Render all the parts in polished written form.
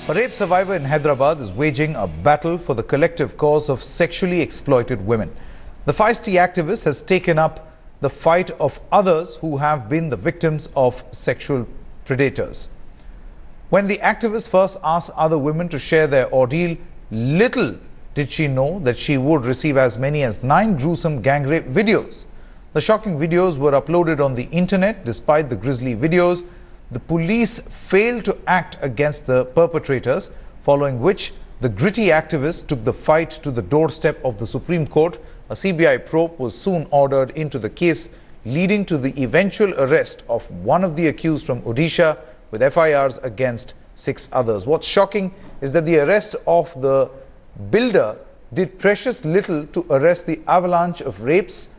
A rape survivor in Hyderabad is waging a battle for the collective cause of sexually exploited women. The feisty activist has taken up the fight of others who have been the victims of sexual predators. When the activist first asked other women to share their ordeal, little did she know that she would receive as many as 9 gruesome gang rape videos. The shocking videos were uploaded on the internet. Despite the grisly videos, the police failed to act against the perpetrators, following which the gritty activists took the fight to the doorstep of the Supreme Court. A CBI probe was soon ordered into the case, leading to the eventual arrest of one of the accused from Odisha, with FIRs against 6 others. What's shocking is that the arrest of the builder did precious little to arrest the avalanche of rapes.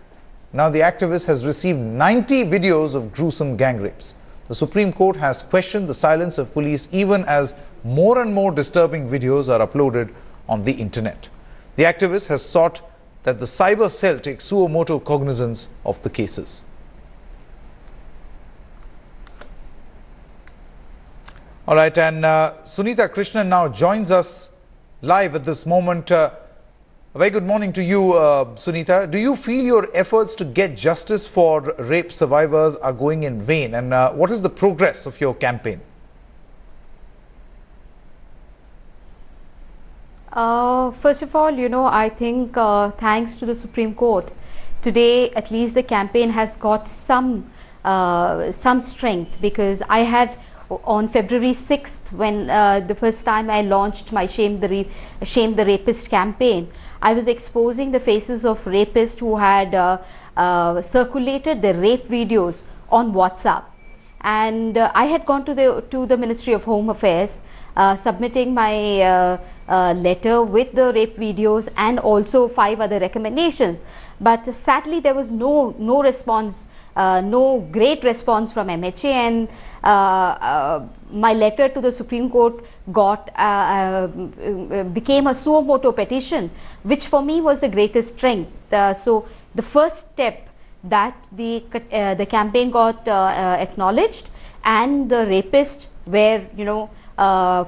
Now the activist has received 90 videos of gruesome gang rapes. The Supreme Court has questioned the silence of police even as more and more disturbing videos are uploaded on the internet. The activist has sought that the cyber cell take suo motu cognizance of the cases. All right, and Sunitha Krishnan now joins us live at this moment. A very good morning to you, Sunitha. Do you feel your efforts to get justice for rape survivors are going in vain? And what is the progress of your campaign? First of all, I think thanks to the Supreme Court, today at least the campaign has got some strength, because I had on February 6th, when the first time I launched my Shame the Rapist campaign, I was exposing the faces of rapists who had circulated their rape videos on WhatsApp. And I had gone to the Ministry of Home Affairs, submitting my letter with the rape videos and also 5 other recommendations. But sadly, there was no response, no great response from MHA, and my letter to the Supreme Court became a suo motu petition, which for me was the greatest strength. So the first step that the campaign got acknowledged and the rapists were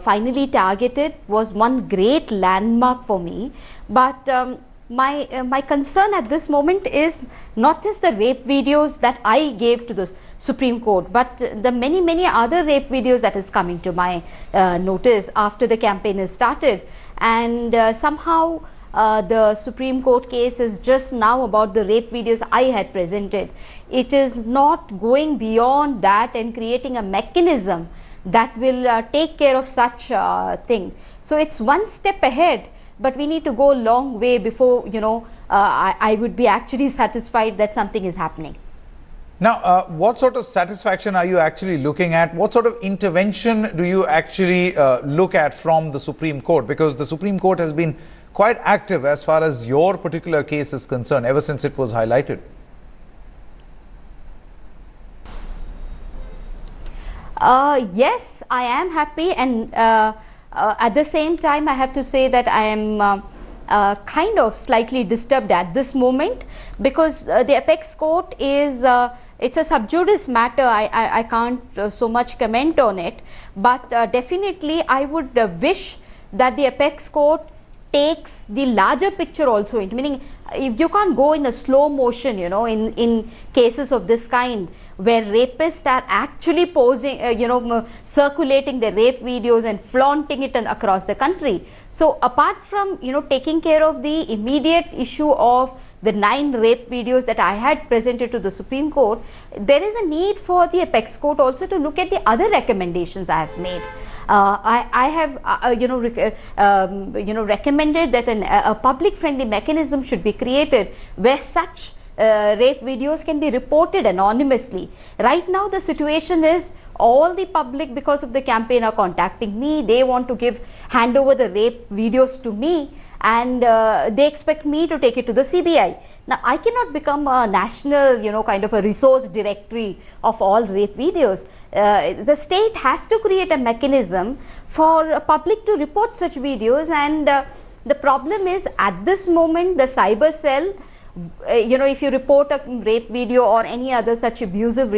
finally targeted was one great landmark for me. But my concern at this moment is not just the rape videos that I gave to the Supreme Court, but the many other rape videos that is coming to my notice after the campaign is started. And somehow the Supreme Court case is just now about the rape videos I had presented. It is not going beyond that and creating a mechanism that will take care of such thing. So it's one step ahead, but we need to go a long way before I would be actually satisfied that something is happening. Now, what sort of satisfaction are you actually looking at? What sort of intervention do you actually look at from the Supreme Court? Because the Supreme Court has been quite active as far as your particular case is concerned ever since it was highlighted. Yes, I am happy, and at the same time I have to say that I am kind of slightly disturbed at this moment, because the apex court is it's a sub judice matter. I can't so much comment on it, but definitely I would wish that the apex court takes the larger picture also into, meaning you can't go in a slow motion, in cases of this kind where rapists are actually posing, circulating the rape videos and flaunting it across the country. So apart from taking care of the immediate issue of the 9 rape videos that I had presented to the Supreme Court, there is a need for the apex court also to look at the other recommendations I have made. I have recommended that a public friendly mechanism should be created where such rape videos can be reported anonymously. Right now the situation is all the public, because of the campaign, are contacting me. They want to hand over the rape videos to me, and they expect me to take it to the CBI. Now I cannot become a national kind of a resource directory of all rape videos. The state has to create a mechanism for public to report such videos, and the problem is at this moment the cyber cell, if you report a rape video or any other such abusive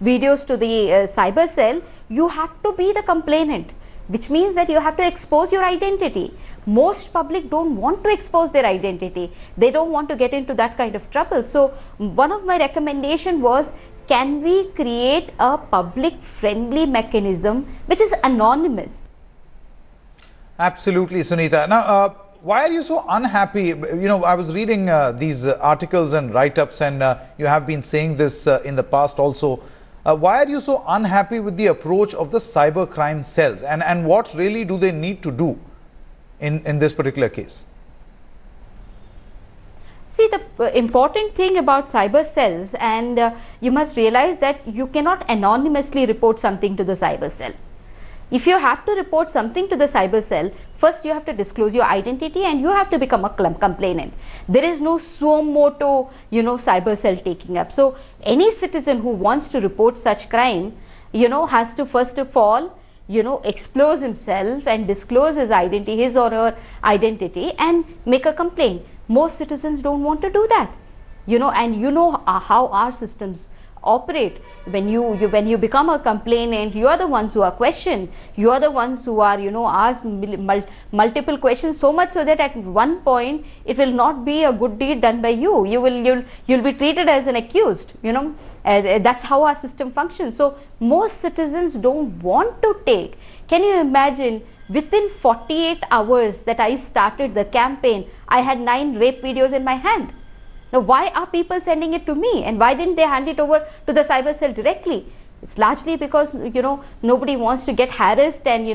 videos to the cyber cell, you have to be the complainant. which means that you have to expose your identity. Most public don't want to expose their identity. They don't want to get into that kind of trouble. So one of my recommendation was, can we create a public friendly mechanism which is anonymous? Absolutely, Sunitha. Now, why are you so unhappy? You know, I was reading these articles and write-ups, and you have been saying this in the past also. Why are you so unhappy with the approach of the cybercrime cells, and what really do they need to do in this particular case? See, the important thing about cyber cells, and you must realize that you cannot anonymously report something to the cyber cell. If you have to report something to the cyber cell, first you have to disclose your identity and you have to become a complainant. There is no suo motu, cyber cell taking up. So any citizen who wants to report such crime, has to first of all, expose himself and disclose his identity, his or her identity, and make a complaint. Most citizens don't want to do that, and how our systems operate. When you become a complainant, you are the ones who are questioned, you are the ones who are asked multiple questions, so much so that at one point it will not be a good deed done by you. You'll be treated as an accused. That's how our system functions. So most citizens don't want to take. Can you imagine, within 48 hours that I started the campaign, I had 9 rape videos in my hand. Now, why are people sending it to me, and why didn't they hand it over to the cyber cell directly? It's largely because nobody wants to get harassed and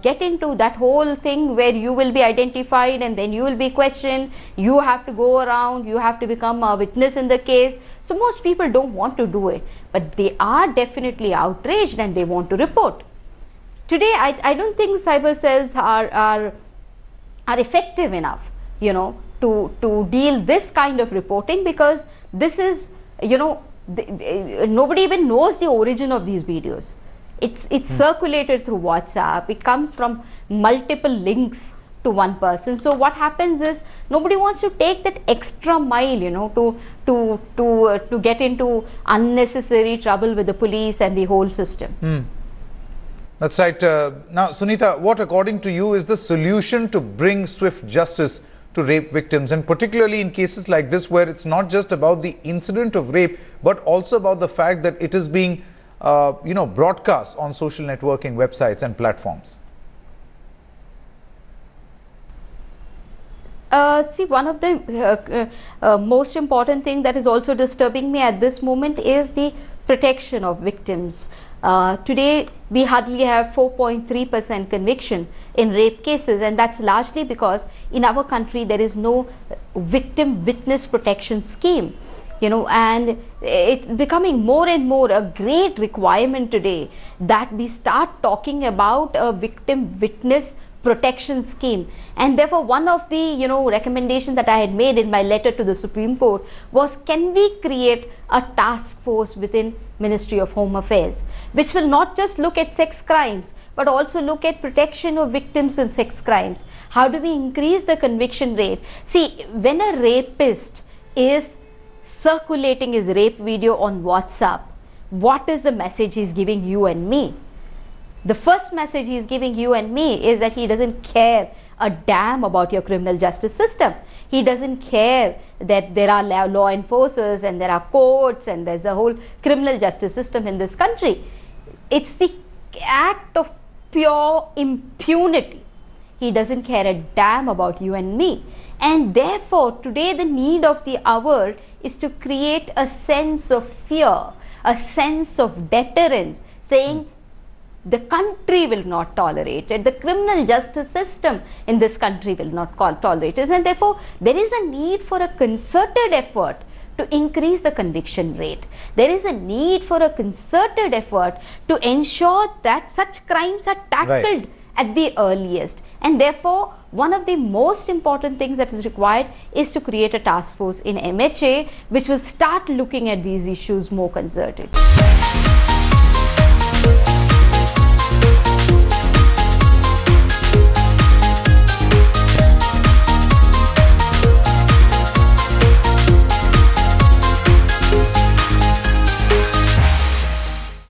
get into that whole thing where you will be identified and then you will be questioned. You have to go around, you have to become a witness in the case. So most people don't want to do it, but they are definitely outraged and they want to report. Today, I don't think cyber cells are effective enough, to deal this kind of reporting, because this is, nobody even knows the origin of these videos. It's circulated through WhatsApp. It comes from multiple links to one person. So what happens is, nobody wants to take that extra mile, to get into unnecessary trouble with the police and the whole system. That's right. Now, Sunitha, what according to you is the solution to bring swift justice to rape victims, and particularly in cases like this where it's not just about the incident of rape, but also about the fact that it is being broadcast on social networking websites and platforms? See, one of the most important thing that is also disturbing me at this moment is the protection of victims. Today we hardly have 4.3% conviction in rape cases, and that's largely because in our country there is no victim witness protection scheme, and it's becoming more and more a great requirement today that we start talking about a victim witness protection scheme. And therefore one of the recommendations that I had made in my letter to the Supreme Court was, can we create a task force within Ministry of Home Affairs which will not just look at sex crimes but also look at protection of victims in sex crimes. How do we increase the conviction rate? See, when a rapist is circulating his rape video on WhatsApp, what is the message he's giving you and me? The first message he is giving you and me is that he doesn't care a damn about your criminal justice system. He doesn't care that there are law enforcers and there are courts and there's a whole criminal justice system in this country. It's the act of pure impunity. He doesn't care a damn about you and me. And therefore, today the need of the hour is to create a sense of fear, a sense of deterrence, saying the country will not tolerate it, the criminal justice system in this country will not tolerate it, and therefore there is a need for a concerted effort to increase the conviction rate. There is a need for a concerted effort to ensure that such crimes are tackled at the earliest, and therefore one of the most important things that is required is to create a task force in MHA which will start looking at these issues more concerted.